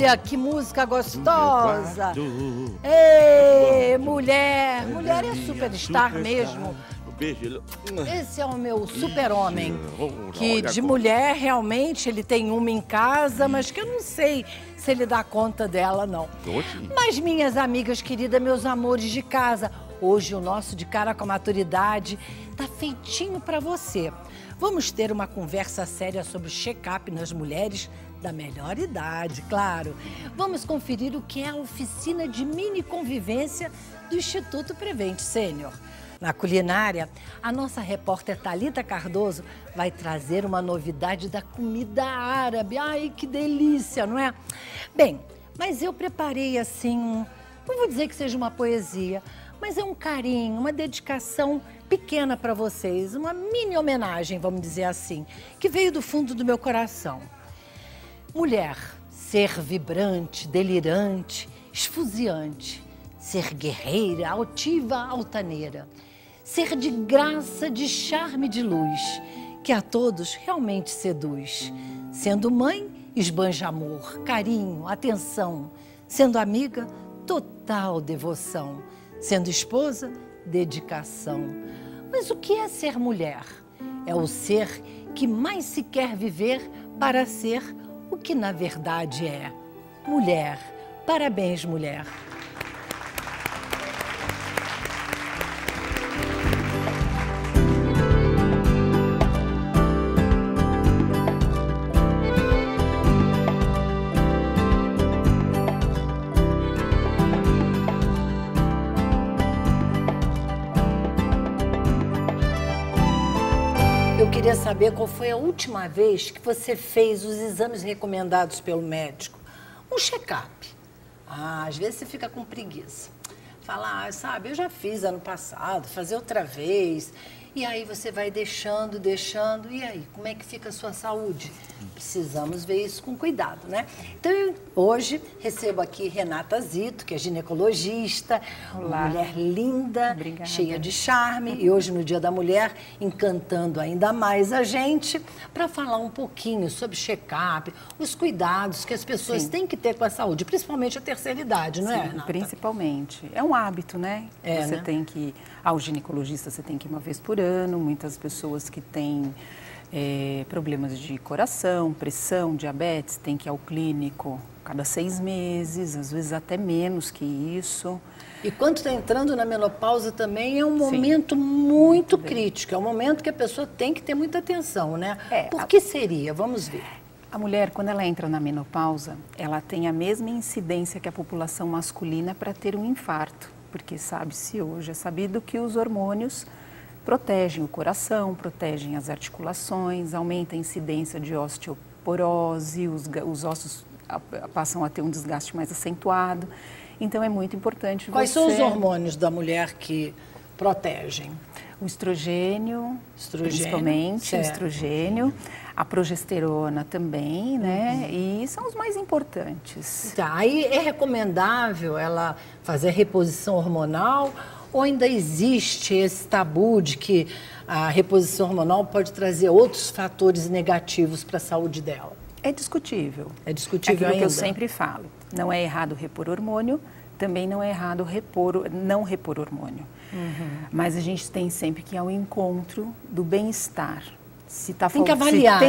Olha que música gostosa! Ei, mulher! Mulher é superstar mesmo. Esse é o meu super-homem, que de mulher realmente ele tem uma em casa, mas que eu não sei se ele dá conta dela, não. Mas minhas amigas queridas, meus amores de casa, hoje o nosso De Cara com a Maturidade tá feitinho para você. Vamos ter uma conversa séria sobre check-up nas mulheres da melhor idade, claro. Vamos conferir o que é a oficina de mini convivência do Instituto Prevent Sênior. Na culinária, a nossa repórter Thalita Cardoso vai trazer uma novidade da comida árabe. Ai, que delícia, não é? Bem, mas eu preparei assim, não vou dizer que seja uma poesia, mas é um carinho, uma dedicação pequena para vocês, uma mini homenagem, vamos dizer assim, que veio do fundo do meu coração. Mulher, ser vibrante, delirante, esfuziante, ser guerreira, altiva, altaneira, ser de graça, de charme, de luz, que a todos realmente seduz. Sendo mãe, esbanja amor, carinho, atenção. Sendo amiga, total devoção. Sendo esposa, dedicação. Mas o que é ser mulher? É o ser que mais se quer viver para ser o que na verdade é. Mulher. Parabéns, mulher. Eu queria saber qual foi a última vez que você fez os exames recomendados pelo médico. Um check-up. Às vezes você fica com preguiça. Fala, sabe, eu já fiz ano passado, fazer outra vez. E aí você vai deixando. E aí, como é que fica a sua saúde? Precisamos ver isso com cuidado, né? Então, hoje recebo aqui Renata Zito, que é ginecologista. Olá. Uma mulher linda, obrigada, cheia de charme. E hoje, no Dia da Mulher, encantando ainda mais a gente, para falar um pouquinho sobre check-up, os cuidados que as pessoas têm que ter com a saúde, principalmente a terceira idade, não é, Renata? Principalmente. É um hábito, né? Você tem que... Ao ginecologista você tem que ir uma vez por ano. Muitas pessoas que têm problemas de coração, pressão, diabetes, tem que ir ao clínico cada 6 meses, às vezes até menos que isso. E quando está entrando na menopausa também é um momento muito crítico, é um momento que a pessoa tem que ter muita atenção, né? Por que seria? Vamos ver. A mulher, quando ela entra na menopausa, ela tem a mesma incidência que a população masculina para ter um infarto, porque sabe-se hoje, é sabido que os hormônios protegem o coração, protegem as articulações, aumenta a incidência de osteoporose, os ossos passam a ter um desgaste mais acentuado. Então é muito importante Quais são os hormônios da mulher que protegem? O estrogênio, principalmente, o estrogênio, a progesterona também, né? E são os mais importantes. Tá, aí é recomendável ela fazer reposição hormonal ou ainda existe esse tabu de que a reposição hormonal pode trazer outros fatores negativos para a saúde dela? É discutível. É discutível ainda? É aquilo que eu sempre falo. Não é errado repor hormônio, também não é errado não repor hormônio. Mas a gente tem sempre que ir ao encontro do bem-estar. Tem que avaliar, né?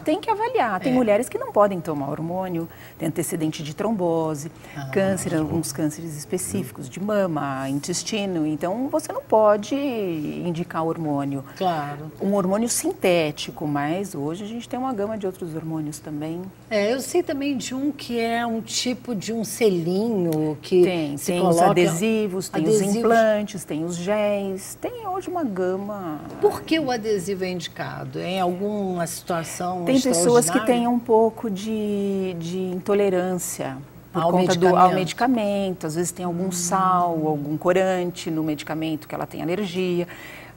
Tem que avaliar. Tem mulheres que não podem tomar hormônio, tem antecedente de trombose, câncer, alguns cânceres específicos de mama, intestino. Então, você não pode indicar hormônio. Claro. Um hormônio sintético, mas hoje a gente tem uma gama de outros hormônios também. Eu sei também de um que é um tipo de um selinho que tem os adesivos, tem os implantes, tem os géis, tem hoje uma gama. Por que o adesivo é indicado? Em alguma situação Tem pessoas que têm um pouco de intolerância por conta ao medicamento. Às vezes tem algum sal, algum corante no medicamento que ela tem alergia.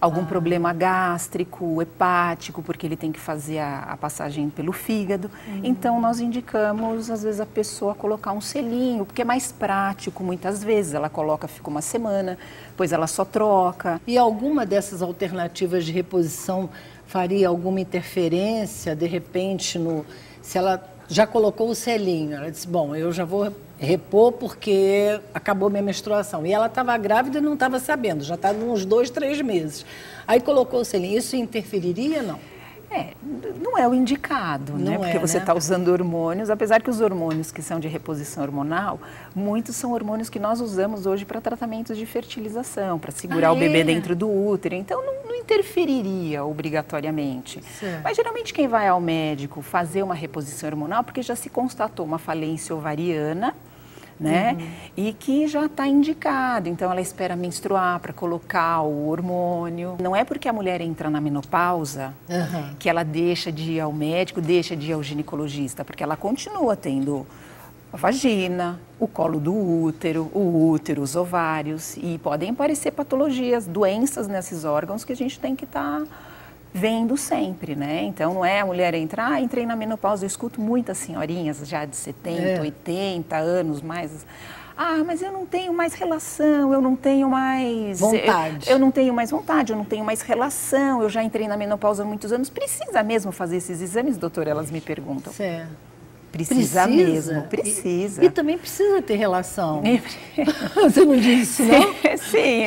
Algum problema gástrico, hepático, porque ele tem que fazer a passagem pelo fígado. Então, nós indicamos, às vezes, a pessoa colocar um selinho, porque é mais prático, muitas vezes. Ela coloca, fica uma semana, depois ela só troca. E alguma dessas alternativas de reposição faria alguma interferência, de repente, se ela já colocou o selinho. Ela disse, bom, eu já vou repor porque acabou minha menstruação. E ela estava grávida e não estava sabendo, já estava uns 2, 3 meses. Aí colocou o selinho. Isso interferiria, não? Não é o indicado, né? Porque você está usando hormônios, apesar que os hormônios que são de reposição hormonal, muitos são hormônios que nós usamos hoje para tratamentos de fertilização, para segurar o bebê dentro do útero, então não interferiria obrigatoriamente. Certo. Mas geralmente quem vai ao médico fazer uma reposição hormonal, porque já se constatou uma falência ovariana, né? E que já está indicado, então ela espera menstruar para colocar o hormônio. Não é porque a mulher entra na menopausa que ela deixa de ir ao médico, deixa de ir ao ginecologista, porque ela continua tendo a vagina, o colo do útero, os ovários, e podem aparecer patologias, doenças nesses órgãos que a gente tem que estar vendo sempre, né? Então, não é a mulher entrar, entrei na menopausa, eu escuto muitas senhorinhas já de 70, 80 anos, mais... mas eu não tenho mais relação, eu não tenho mais... Vontade. Eu não tenho mais vontade, eu não tenho mais relação, eu já entrei na menopausa há muitos anos. Precisa mesmo fazer esses exames, doutora? Elas me perguntam. Certo. Precisa mesmo, precisa. E também precisa ter relação. Você não disse, não? Sim.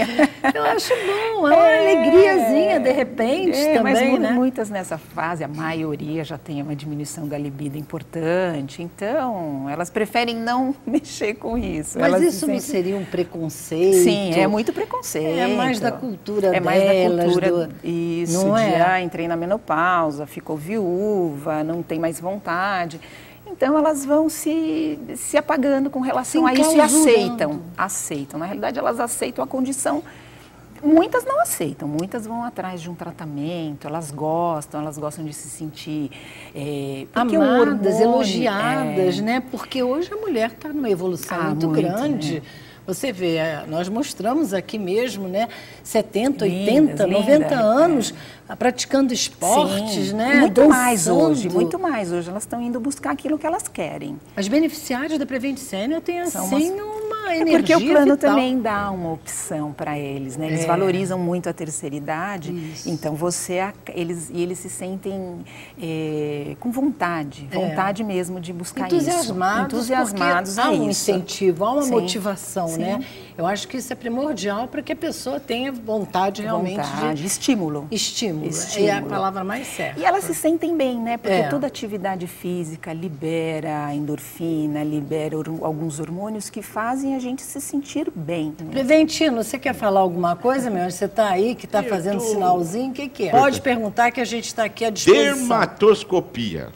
Eu acho bom, é uma alegriazinha de repente também, mas muitas nessa fase, a maioria já tem uma diminuição da libido importante, então elas preferem não mexer com isso. Mas isso não seria um preconceito? Sim, é muito preconceito. É mais da cultura delas. É mais da cultura, isso, não é? Entrei na menopausa, ficou viúva, não tem mais vontade. Então, elas vão se apagando com relação a isso e aceitam. Na realidade, elas aceitam a condição. Muitas não aceitam, muitas vão atrás de um tratamento, elas gostam de se sentir amadas, elogiadas, né? Porque hoje a mulher está numa evolução muito grande. Né? Você vê, nós mostramos aqui mesmo, né? 70, 80, 90 anos praticando esportes, né? Muito mais hoje. Elas estão indo buscar aquilo que elas querem. As beneficiárias da Prevent Senior têm assim uma energia porque o plano vital. também dá uma opção para eles, né? Eles valorizam muito a terceira idade, então eles se sentem com vontade mesmo de buscar entusiasmados, há um incentivo, há uma motivação, né? Eu acho que isso é primordial para que a pessoa tenha vontade realmente de... Estímulo. É a palavra mais certa. E elas se sentem bem, né? Porque toda atividade física libera endorfina, libera alguns hormônios que fazem a gente se sentir bem. Preventino, você quer falar alguma coisa, meu? Você está aí, que está fazendo sinalzinho, o que é? Pode perguntar que a gente está aqui à disposição. Dermatoscopia.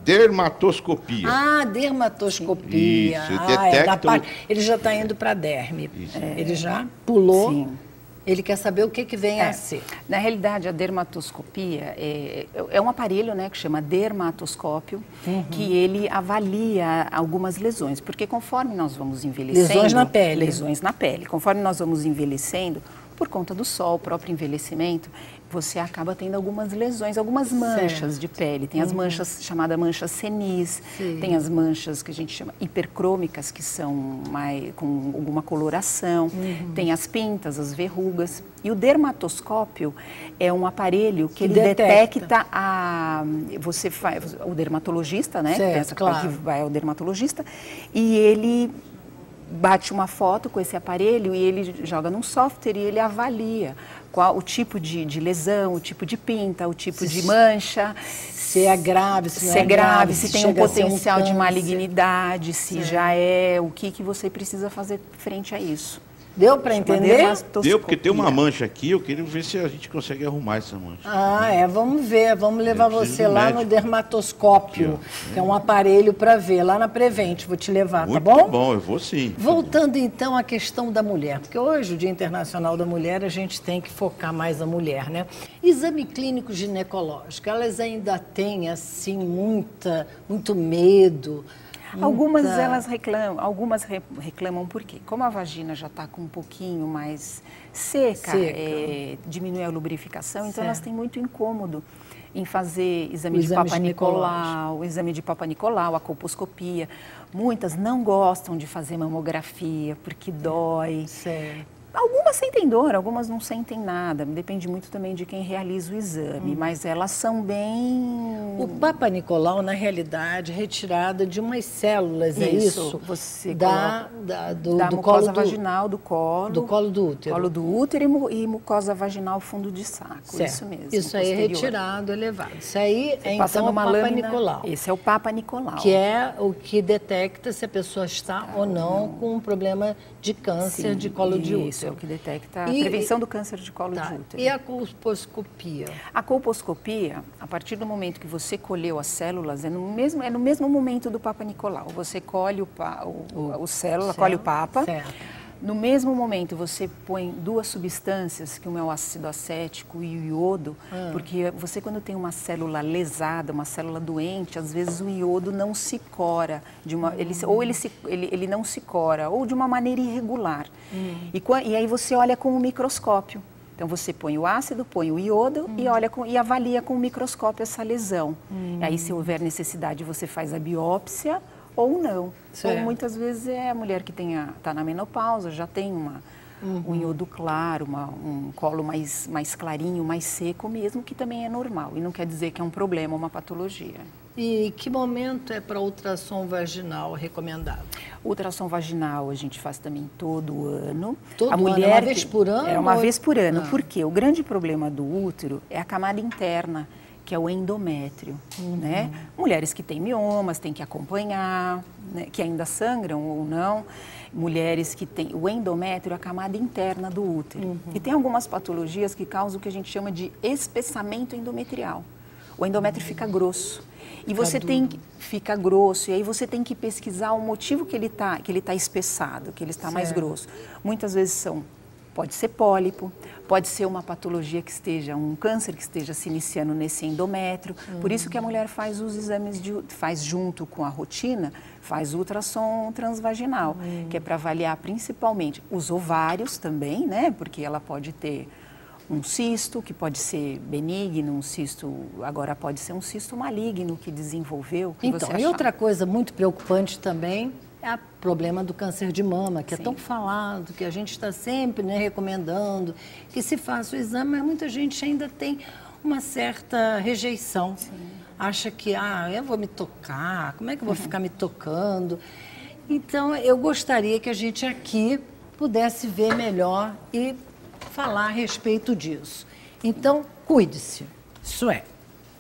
Dermatoscopia. Dermatoscopia. Isso, detecta... Ele já está indo para a derme. Ele já pulou. Sim. Ele quer saber o que vem a ser. Na realidade, a dermatoscopia é um aparelho, né, que chama dermatoscópio, que ele avalia algumas lesões, porque conforme nós vamos envelhecendo... Lesões na pele. Lesões na pele. Conforme nós vamos envelhecendo, por conta do sol, o próprio envelhecimento, você acaba tendo algumas lesões, algumas manchas de pele. Tem as manchas, chamadas manchas senis, tem as manchas que a gente chama hipercrômicas, que são com alguma coloração, tem as pintas, as verrugas. E o dermatoscópio é um aparelho que ele detecta você faz, o dermatologista, né? Certo, que vai ao dermatologista, e ele bate uma foto com esse aparelho e ele joga num software e ele avalia qual o tipo de lesão, o tipo de pinta, o tipo de mancha. Se é grave, se é grave, se tem um potencial de malignidade, se já é, o que você precisa fazer frente a isso. Deu para entender? Deu, porque tem uma mancha aqui, eu queria ver se a gente consegue arrumar essa mancha. Vamos ver, vamos levar você lá no dermatoscópio, que é um aparelho para ver, lá na Prevent, vou te levar, tá bom? Muito bom, eu vou sim. Voltando então à questão da mulher, porque hoje, o Dia Internacional da Mulher, a gente tem que focar mais a mulher, né? Exame clínico ginecológico, elas ainda têm, assim, muito medo. Algumas elas reclamam, reclamam porque, como a vagina já está com um pouquinho mais seca. Diminui a lubrificação, então elas têm muito incômodo em fazer exame de Papa Nicolau, a colposcopia. Muitas não gostam de fazer mamografia porque dói. Algumas sentem dor, algumas não sentem nada. Depende muito também de quem realiza o exame, mas elas são bem... O Papa Nicolau, na realidade, é retirada de umas células, é isso? Você da mucosa vaginal do colo. Do colo do útero. Colo do útero e mucosa vaginal fundo de saco, certo. Isso mesmo. Isso aí é retirado, elevado. Isso aí é então o Papa Nicolau. Esse é o Papa Nicolau. Que é o que detecta se a pessoa está ou não com um problema de câncer de colo de útero. Isso é o que detecta a prevenção do câncer de colo de útero. E a colposcopia? A colposcopia, a partir do momento que você colheu as células, é no mesmo momento do Papa Nicolau. Você colhe o célula, colhe o Papa. Certo. No mesmo momento, você põe duas substâncias, que uma é o ácido acético e o iodo, porque você, quando tem uma célula lesada, uma célula doente, às vezes o iodo não se cora, ele não se cora, ou de uma maneira irregular. E aí você olha com o microscópio. Então, você põe o ácido, põe o iodo e avalia com o microscópio essa lesão. E aí, se houver necessidade, você faz a biópsia ou não. Ou muitas vezes é a mulher que está na menopausa, já tem um iodo claro, um colo mais clarinho, mais seco mesmo, que também é normal. E não quer dizer que é um problema, uma patologia. E que momento é para ultrassom vaginal recomendado? Ultrassom vaginal a gente faz também todo ano. A mulher, é uma vez por ano? É uma vez por ano, porque o grande problema do útero é a camada interna, que é o endométrio, né? Mulheres que têm miomas têm que acompanhar, né? Que ainda sangram ou não. Mulheres que têm o endométrio, a camada interna do útero. E tem algumas patologias que causam o que a gente chama de espessamento endometrial. O endométrio fica grosso. E você fica grosso, e aí você tem que pesquisar o motivo que ele tá espessado, que ele está mais grosso. Muitas vezes pode ser pólipo, pode ser uma patologia que esteja, um câncer que esteja se iniciando nesse endométrio. Por isso que a mulher faz os exames, faz junto com a rotina, faz ultrassom transvaginal, que é para avaliar principalmente os ovários também, né? Porque ela pode ter um cisto, que pode ser benigno, agora pode ser um cisto maligno que desenvolveu. Então, e outra coisa muito preocupante também é o problema do câncer de mama, que é tão falado, que a gente está sempre, né, recomendando que se faça o exame, mas muita gente ainda tem uma certa rejeição. Acha que, eu vou me tocar, como é que eu vou ficar me tocando? Então, eu gostaria que a gente aqui pudesse ver melhor e falar a respeito disso. Então, cuide-se. Isso é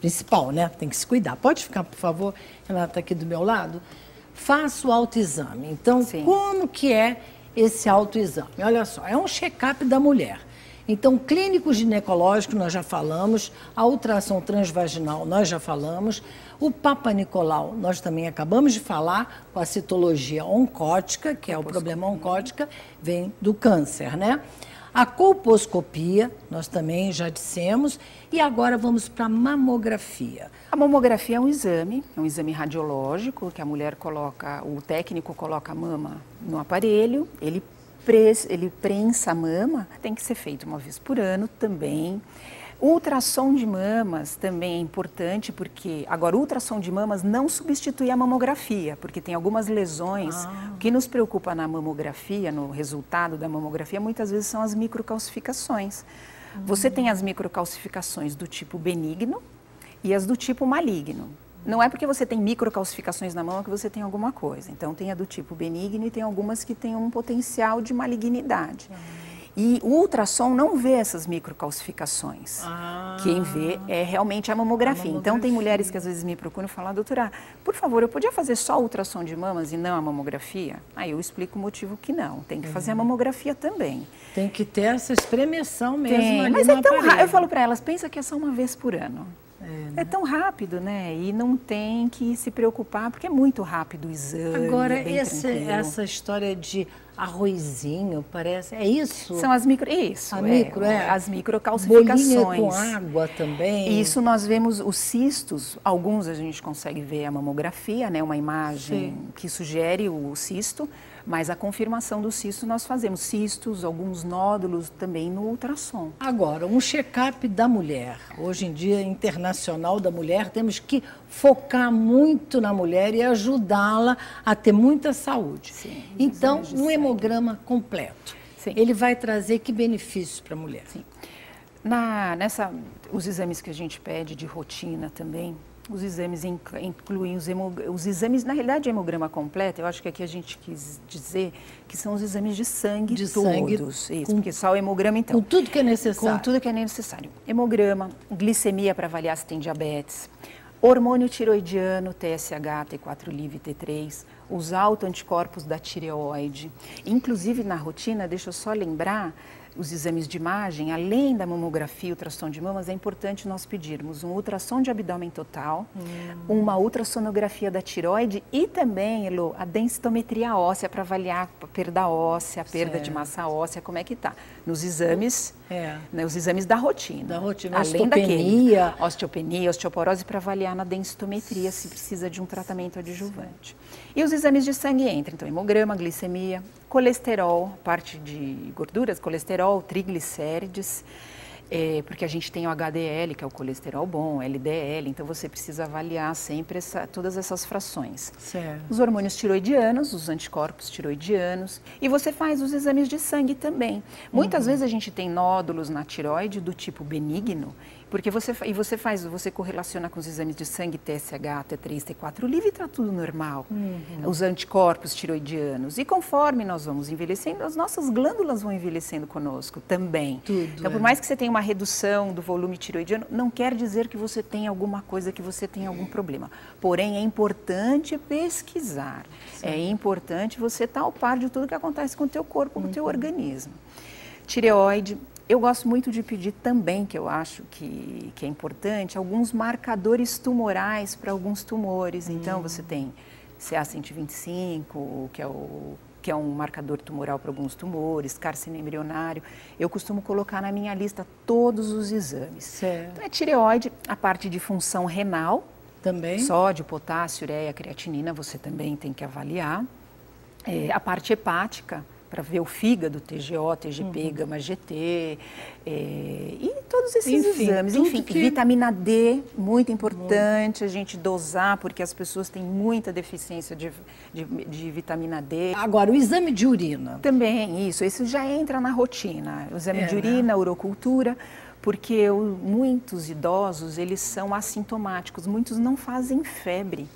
principal, né? Tem que se cuidar. Pode ficar, por favor? Ela está aqui do meu lado. Faça o autoexame. Então, como que é esse autoexame? Olha só, é um check-up da mulher. Então, clínico ginecológico, nós já falamos, a ultrassom transvaginal, nós já falamos, o Papa Nicolau, nós também acabamos de falar, com a citologia oncótica, que é o problema oncótica, vem do câncer, né? A colposcopia, nós também já dissemos, e agora vamos para a mamografia. A mamografia é um exame radiológico, que a mulher o técnico coloca a mama no aparelho, ele prensa a mama, tem que ser feito uma vez por ano também. O ultrassom de mamas também é importante, porque agora o ultrassom de mamas não substitui a mamografia, porque tem algumas lesões. O que nos preocupa na mamografia, no resultado da mamografia, muitas vezes são as microcalcificações. Você tem as microcalcificações do tipo benigno e as do tipo maligno. Não é porque você tem microcalcificações na mama que você tem alguma coisa. Então tem a do tipo benigno e tem algumas que têm um potencial de malignidade. E o ultrassom não vê essas microcalcificações. Quem vê é realmente a mamografia. Então, tem mulheres que às vezes me procuram e falam, doutora, por favor, eu podia fazer só ultrassom de mamas e não a mamografia? Aí eu explico o motivo que não. Tem que fazer a mamografia também. Tem que ter essa espremeção mesmo. Tem, mas é tão rápido. Eu falo para elas, pensa que é só uma vez por ano. É tão rápido, né? E não tem que se preocupar, porque é muito rápido o exame. Agora, essa história de arrozinho, parece, é isso? São as as microcalcificações. Bolinha com água também. Isso nós vemos os cistos, alguns a gente consegue ver a mamografia, né? Uma imagem que sugere o cisto, mas a confirmação do cisto nós fazemos cistos, alguns nódulos também no ultrassom. Agora, um check-up da mulher. Hoje em dia, internacional da mulher, temos que focar muito na mulher e ajudá-la a ter muita saúde. Então, um hemograma completo. ele vai trazer que benefícios para a mulher? Sim. Os exames que a gente pede de rotina também, os exames incluem os exames, na realidade, hemograma completo, eu acho que aqui a gente quis dizer que são os exames de sangue todos. Isso, porque só o hemograma, então. Com tudo que é necessário. Com tudo que é necessário. Hemograma, glicemia para avaliar se tem diabetes, hormônio tiroidiano, TSH, T4 livre, T3, os autoanticorpos da tireoide. Inclusive, na rotina, deixa eu só lembrar, os exames de imagem, além da mamografia e ultrassom de mamas, é importante nós pedirmos um ultrassom de abdômen total, uma ultrassonografia da tireoide e também, Elô, a densitometria óssea para avaliar a perda óssea, a perda de massa óssea, como é que está. Nos exames, né, os exames da rotina. Da rotina, além daquele, osteopenia, osteoporose, para avaliar na densitometria se precisa de um tratamento adjuvante. E os exames de sangue entram, então, hemograma, glicemia, colesterol, parte de gorduras, colesterol, triglicérides, porque a gente tem o HDL, que é o colesterol bom, LDL, então você precisa avaliar sempre todas essas frações. Certo. Os hormônios tiroidianos, os anticorpos tiroidianos, e você faz os exames de sangue também. Muitas vezes a gente tem nódulos na tireoide do tipo benigno, porque você correlaciona com os exames de sangue TSH, T3, T4 livre e está tudo normal. Os anticorpos tiroidianos. E conforme nós vamos envelhecendo, as nossas glândulas vão envelhecendo conosco também. Então, por mais que você tenha uma redução do volume tiroidiano, não quer dizer que você tenha alguma coisa, que você tenha algum problema. Porém, é importante pesquisar. Sim. É importante você estar ao par de tudo que acontece com o teu corpo, com o teu organismo. Tireoide. Eu gosto muito de pedir também, que eu acho que é importante, alguns marcadores tumorais para alguns tumores. Então, você tem CA125, que é um marcador tumoral para alguns tumores, cárcino embrionário. Eu costumo colocar na minha lista todos os exames. Certo. Então, é tireoide, a parte de função renal. Também. Sódio, potássio, ureia, creatinina, você também tem que avaliar. A parte hepática, para ver o fígado, TGO, TGP, gama-GT, e todos esses exames. Enfim, vitamina D, muito importante a gente dosar, porque as pessoas têm muita deficiência de vitamina D. Agora, o exame de urina. Também, isso já entra na rotina. O exame de urina, urocultura, porque muitos idosos, eles são assintomáticos, muitos não fazem febre.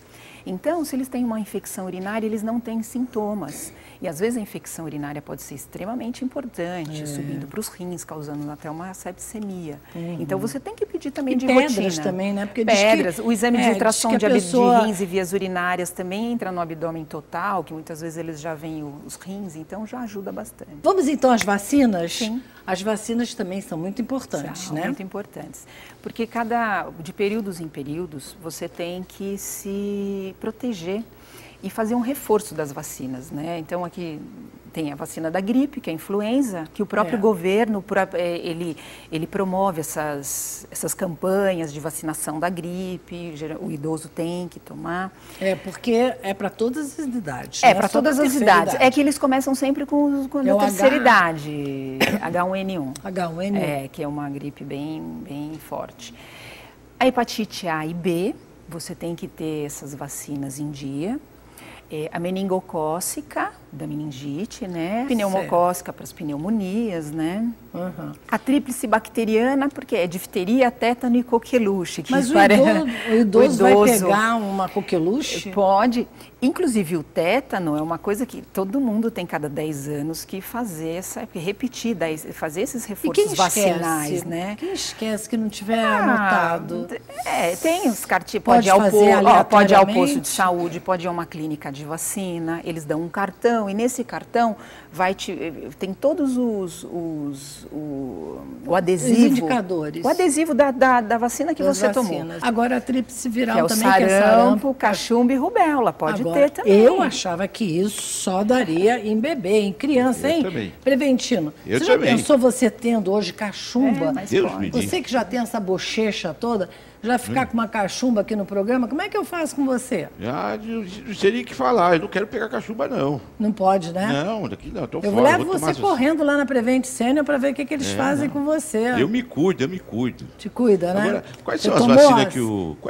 Então, se eles têm uma infecção urinária, eles não têm sintomas. E às vezes a infecção urinária pode ser extremamente importante, subindo para os rins, causando até uma septicemia. Então você tem que pedir também de rotina. Pedras também, né? Porque pedras, o exame de ultrassom de rins e vias urinárias também entra no abdômen total, que muitas vezes eles já veem os rins, então já ajuda bastante. Vamos então às vacinas? Sim. As vacinas também são muito importantes, né? Muito importantes. Porque de períodos em períodos, você tem que se proteger e fazer um reforço das vacinas, né? Então, aqui tem a vacina da gripe, que é a influenza, que o próprio governo, ele promove essas campanhas de vacinação da gripe, o idoso tem que tomar. Porque é para todas as idades. Para todas as idades. É que eles começam sempre com a terceira idade, H1N1. H1N1. Que é uma gripe bem forte. A hepatite A e B, você tem que ter essas vacinas em dia. A meningocócica, da meningite, né? Pneumocócica para as pneumonias, né? A tríplice bacteriana, porque é difteria, tétano e coqueluche. Mas o idoso vai pegar uma coqueluche? Pode. Inclusive o tétano é uma coisa que todo mundo tem cada 10 anos que fazer fazer esses reforços vacinais, né? Quem esquece que não tiver anotado? Tem os pode ir ao posto de saúde, pode ir a uma clínica de vacina, eles dão um cartão e nesse cartão tem todos o adesivo. Os indicadores. O adesivo da vacina que você tomou. Agora a tríplice viral que é também, que é sarampo, cachumba e rubéola, pode ter também. Eu achava que isso só daria em bebê, em criança, hein? Também. Preventino. Eu você também. Já pensou você tendo hoje cachumba? Deus Você que já tem essa bochecha toda, já ficar com uma cachumba aqui no programa, como é que eu faço com você? Não seria que falar, eu não quero pegar cachumba, não. Não pode, né? Não, daqui não, tô eu fora. Levo você correndo lá na Prevent Senior para ver o que eles fazem com você. Eu me cuido. Te cuida, né? Agora, quais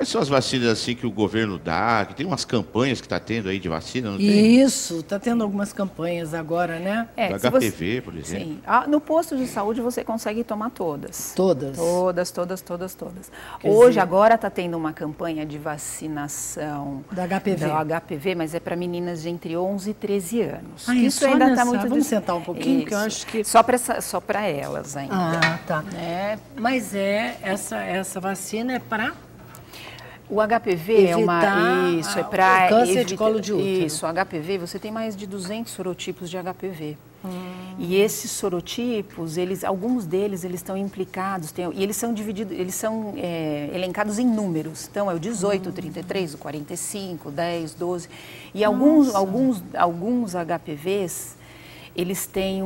são as vacinas assim que o governo dá? Que tem umas campanhas que está tendo aí de vacina, não tem? Isso, está tendo algumas campanhas agora, né? Do HPV, por exemplo. Sim. No posto de saúde você consegue tomar todas. Todas? Todas. Hoje, agora está tendo uma campanha de vacinação do HPV, mas é para meninas de entre 11 e 13 anos. Isso ainda está muito... Vamos sentar um pouquinho, que eu acho que... Só para elas ainda. Ah, tá. Mas essa vacina é para... O HPV é para câncer de colo de útero. Isso, o HPV, você tem mais de 200 sorotipos de HPV. E esses sorotipos, alguns deles estão implicados, e eles são divididos, elencados em números. Então, é o 18, o 33, o 45, o 10, 12. E alguns HPVs, eles têm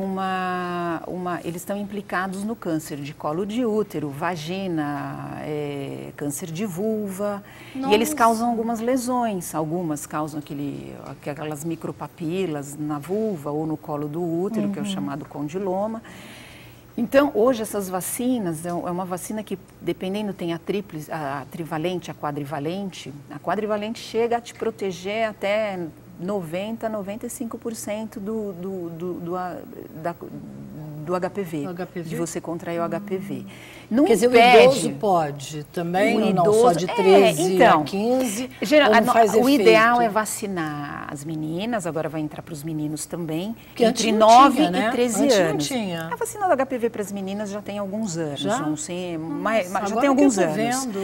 eles estão implicados no câncer de colo de útero, vagina, câncer de vulva. Nossa. E eles causam algumas lesões. Algumas causam aquelas micropapilas na vulva ou no colo do útero, que é o chamado condiloma. Então, hoje essas vacinas, é uma vacina que, dependendo, tem a trivalente, a quadrivalente. A quadrivalente chega a te proteger até 90%, 95% do HPV, de você contrair o HPV. Não Quer dizer, o idoso pode também, ou não? Só de 13 a 15, o ideal é vacinar as meninas, agora vai entrar para os meninos também, porque entre 9 e 13 antes anos. Não tinha. A vacina do HPV para as meninas já tem alguns anos. Já? Não sei, mas já tem alguns anos. Vendo.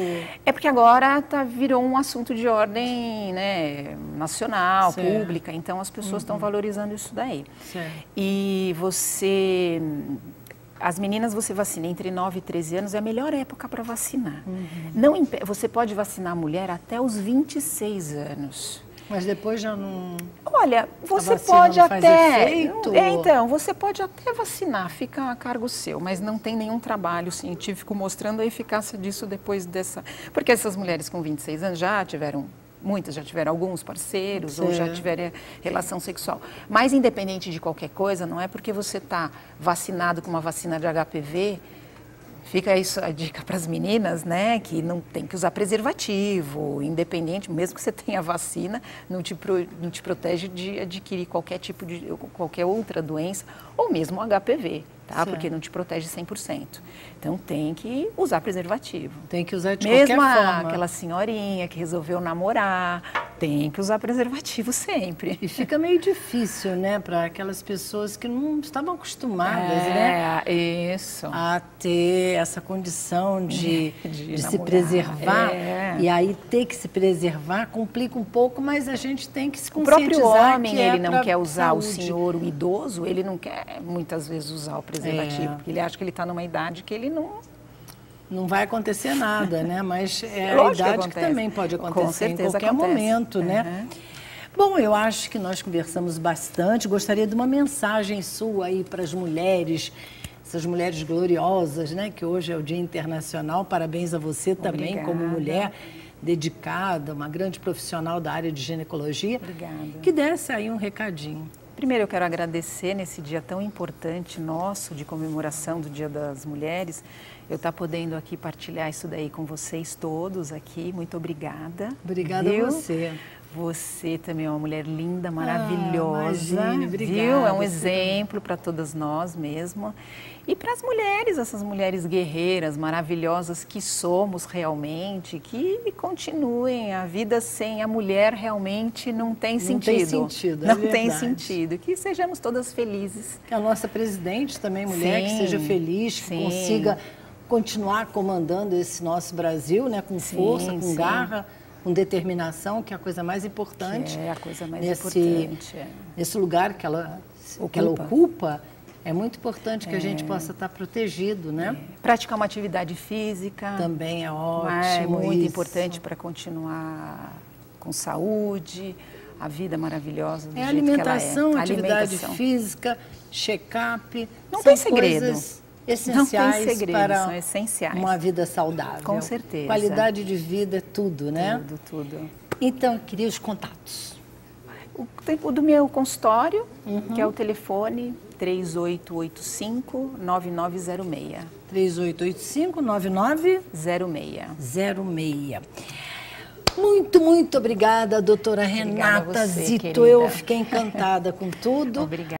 É porque agora virou um assunto de ordem, né, nacional, pública, então as pessoas estão valorizando isso daí. Certo. E as meninas você vacina entre 9 e 13 anos, é a melhor época para vacinar. Você pode vacinar a mulher até os 26 anos. Mas depois já não... Olha, você pode até... Então, você pode até vacinar, fica a cargo seu, mas não tem nenhum trabalho científico mostrando a eficácia disso depois dessa... Porque essas mulheres com 26 anos muitas já tiveram alguns parceiros ou já tiveram relação sexual. Mas, independente de qualquer coisa, não é porque você está vacinado com uma vacina de HPV, fica isso a dica para as meninas, né, que não tem que usar preservativo, independente, mesmo que você tenha vacina, não te protege de adquirir qualquer outra doença, ou mesmo o HPV. Tá? Porque não te protege 100%. Então, tem que usar preservativo. Tem que usar de qualquer forma. Mesmo aquela senhorinha que resolveu namorar, tem que usar preservativo sempre. E fica meio difícil, né, para aquelas pessoas que não estavam acostumadas, né? Isso. A ter essa condição de se preservar. E aí, ter que se preservar complica um pouco, mas a gente tem que se conscientizar. O próprio homem, ele não quer usar o senhor, o idoso, ele não quer, muitas vezes, usar o preservativo, porque ele acha que ele está numa idade que ele não vai acontecer nada, né? Mas a idade que também pode acontecer em qualquer momento, né? Bom, eu acho que nós conversamos bastante. Gostaria de uma mensagem sua aí para as mulheres, essas mulheres gloriosas, né? Que hoje é o Dia Internacional. Parabéns a você também, como mulher dedicada, uma grande profissional da área de ginecologia. Obrigada. Que desse aí um recadinho. Primeiro, eu quero agradecer nesse dia tão importante nosso de comemoração do Dia das Mulheres, eu estar podendo aqui partilhar isso daí com vocês todos aqui. Muito obrigada. Obrigada a você. Você também é uma mulher linda, maravilhosa. Imagine, obrigada. Viu? É um exemplo para todas nós mesmo. E para as mulheres, essas mulheres guerreiras, maravilhosas que somos realmente, que continuem. A vida sem a mulher realmente não tem sentido. Não tem sentido. Que sejamos todas felizes. Que a nossa presidente também, mulher, que seja feliz, que consiga continuar comandando esse nosso Brasil, né, com força, com garra, com determinação, que é a coisa mais importante. É a coisa mais importante. Nesse lugar que ela ocupa, é muito importante que a gente possa estar protegido, né? Praticar uma atividade física. Também é ótimo. É muito importante para continuar com saúde, a vida maravilhosa do jeito alimentação, que ela é. Atividade física, check-up. Não tem segredo. Coisas essenciais, não tem segredo, para são essenciais. Uma vida saudável. Com certeza. Qualidade de vida é tudo, né? Tudo. Então, eu queria os contatos. O do meu consultório, que é o telefone 3885-9906. 3885-9906. Muito obrigada, doutora Renata Zito. Eu fiquei encantada com tudo. Obrigada.